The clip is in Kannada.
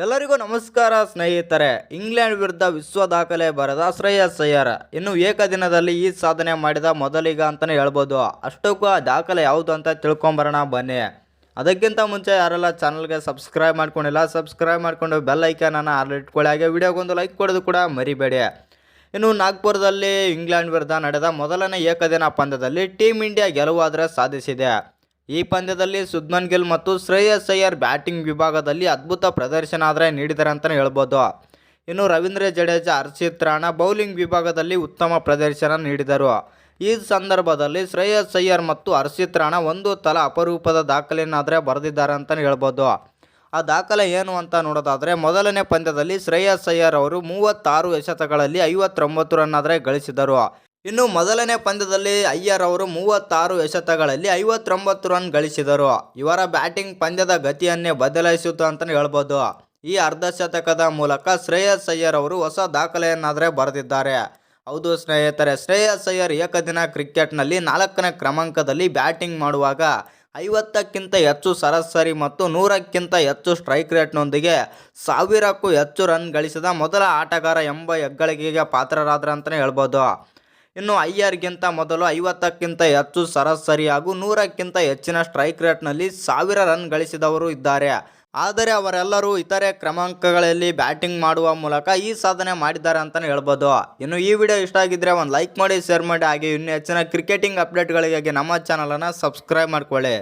ಎಲ್ಲರಿಗೂ ನಮಸ್ಕಾರ ಸ್ನೇಹಿತರೆ. ಇಂಗ್ಲೆಂಡ್ ವಿರುದ್ಧ ವಿಶ್ವ ದಾಖಲೆ ಬರೆದ ಶ್ರೇಯಸ್ ಅಯ್ಯರ್ ಇನ್ನು ಏಕದಿನದಲ್ಲಿ ಈ ಸಾಧನೆ ಮಾಡಿದ ಮೊದಲಿಗ ಅಂತಲೇ ಹೇಳ್ಬೋದು. ಅಷ್ಟಕ್ಕೂ ಆ ದಾಖಲೆ ಯಾವುದು ಅಂತ ತಿಳ್ಕೊಂಬರೋಣ ಬನ್ನಿ. ಅದಕ್ಕಿಂತ ಮುಂಚೆ ಯಾರೆಲ್ಲ ಚಾನಲ್ಗೆ ಸಬ್ಸ್ಕ್ರೈಬ್ ಮಾಡ್ಕೊಂಡಿಲ್ಲ ಸಬ್ಸ್ಕ್ರೈಬ್ ಮಾಡ್ಕೊಂಡು ಬೆಲ್ ಐಕಾನನ್ನು ಇಟ್ಕೊಳ್ಳಿ. ಹಾಗೆ ವಿಡಿಯೋಗೊಂದು ಲೈಕ್ ಕೊಡೋದು ಕೂಡ ಮರಿಬೇಡಿ. ಇನ್ನು ನಾಗ್ಪುರದಲ್ಲಿ ಇಂಗ್ಲೆಂಡ್ ವಿರುದ್ಧ ನಡೆದ ಮೊದಲನೇ ಏಕದಿನ ಪಂದ್ಯದಲ್ಲಿ ಟೀಮ್ ಇಂಡಿಯಾ ಗೆಲುವಾದರೆ ಸಾಧಿಸಿದೆ. ಈ ಪಂದ್ಯದಲ್ಲಿ ಶುಭ್ಮನ್ ಗಿಲ್ ಮತ್ತು ಶ್ರೇಯಸ್ ಅಯ್ಯರ್ ಬ್ಯಾಟಿಂಗ್ ವಿಭಾಗದಲ್ಲಿ ಅದ್ಭುತ ಪ್ರದರ್ಶನ ನೀಡಿದ್ದಾರೆ ಅಂತಲೇ ಹೇಳ್ಬೋದು. ಇನ್ನು ರವೀಂದ್ರ ಜಡೇಜಾ, ಹರ್ಷಿತ್ ರಾಣಾ ಬೌಲಿಂಗ್ ವಿಭಾಗದಲ್ಲಿ ಉತ್ತಮ ಪ್ರದರ್ಶನ ನೀಡಿದರು. ಈ ಸಂದರ್ಭದಲ್ಲಿ ಶ್ರೇಯಸ್ ಅಯ್ಯರ್ ಮತ್ತು ಹರ್ಷಿತ್ ರಾಣಾ ಒಂದು ತಲಾ ಅಪರೂಪದ ದಾಖಲೆಯನ್ನಾದರೆ ಬರೆದಿದ್ದಾರೆ ಅಂತಲೇ ಹೇಳ್ಬೋದು. ಆ ದಾಖಲೆ ಏನು ಅಂತ ನೋಡೋದಾದರೆ, ಮೊದಲನೇ ಪಂದ್ಯದಲ್ಲಿ ಶ್ರೇಯಸ್ ಅಯ್ಯರ್ ಅವರು 36 ಎಸೆತಗಳಲ್ಲಿ 59 ರನ್ ಗಳಿಸಿದರು. ಇನ್ನು ಮೊದಲನೇ ಪಂದ್ಯದಲ್ಲಿ ಅಯ್ಯರ್ ಅವರು 36 ಎಸೆತಗಳಲ್ಲಿ 59 ರನ್ ಗಳಿಸಿದರು. ಇವರ ಬ್ಯಾಟಿಂಗ್ ಪಂದ್ಯದ ಗತಿಯನ್ನೇ ಬದಲಾಯಿಸಿತು ಅಂತಲೇ ಹೇಳ್ಬೋದು. ಈ ಅರ್ಧಶತಕದ ಮೂಲಕ ಶ್ರೇಯಸ್ ಅಯ್ಯರ್ ಅವರು ಹೊಸ ದಾಖಲೆಯನ್ನಾದರೆ ಬರೆದಿದ್ದಾರೆ. ಹೌದು ಸ್ನೇಹಿತರೆ, ಶ್ರೇಯಸ್ ಅಯ್ಯರ್ ಏಕದಿನ ಕ್ರಿಕೆಟ್ನಲ್ಲಿ 4ನೇ ಕ್ರಮಾಂಕದಲ್ಲಿ ಬ್ಯಾಟಿಂಗ್ ಮಾಡುವಾಗ 50ಕ್ಕಿಂತ ಹೆಚ್ಚು ಸರಾಸರಿ ಮತ್ತು 100ಕ್ಕಿಂತ ಹೆಚ್ಚು ಸ್ಟ್ರೈಕ್ ರೇಟ್ನೊಂದಿಗೆ 1000ಕ್ಕೂ ಹೆಚ್ಚು ರನ್ ಗಳಿಸಿದ ಮೊದಲ ಆಟಗಾರ ಎಂಬ ಹೆಗ್ಗಳಿಕೆಗೆ ಪಾತ್ರರಾದ್ರ ಅಂತಲೇ ಹೇಳ್ಬೋದು. ಇನ್ನು ಅಯ್ಯರ್ಗಿಂತ ಮೊದಲು 50ಕ್ಕಿಂತ ಹೆಚ್ಚು ಸರಾಸರಿ ಹಾಗೂ 100ಕ್ಕಿಂತ ಹೆಚ್ಚಿನ ಸ್ಟ್ರೈಕ್ ರೇಟ್ನಲ್ಲಿ 1000 ರನ್ ಗಳಿಸಿದವರು ಇದ್ದಾರೆ. ಆದರೆ ಅವರೆಲ್ಲರೂ ಇತರೆ ಕ್ರಮಾಂಕಗಳಲ್ಲಿ ಬ್ಯಾಟಿಂಗ್ ಮಾಡುವ ಮೂಲಕ ಈ ಸಾಧನೆ ಮಾಡಿದ್ದಾರೆ ಅಂತಲೇ ಹೇಳ್ಬೋದು. ಇನ್ನು ಈ ವಿಡಿಯೋ ಇಷ್ಟ ಆಗಿದ್ದರೆ ಒಂದು ಲೈಕ್ ಮಾಡಿ, ಶೇರ್ ಮಾಡಿ. ಹಾಗೆ ಇನ್ನೂ ಹೆಚ್ಚಿನ ಕ್ರಿಕೆಟಿಂಗ್ ಅಪ್ಡೇಟ್ಗಳಿಗಾಗಿ ನಮ್ಮ ಚಾನಲನ್ನು ಸಬ್ಸ್ಕ್ರೈಬ್ ಮಾಡ್ಕೊಳ್ಳಿ.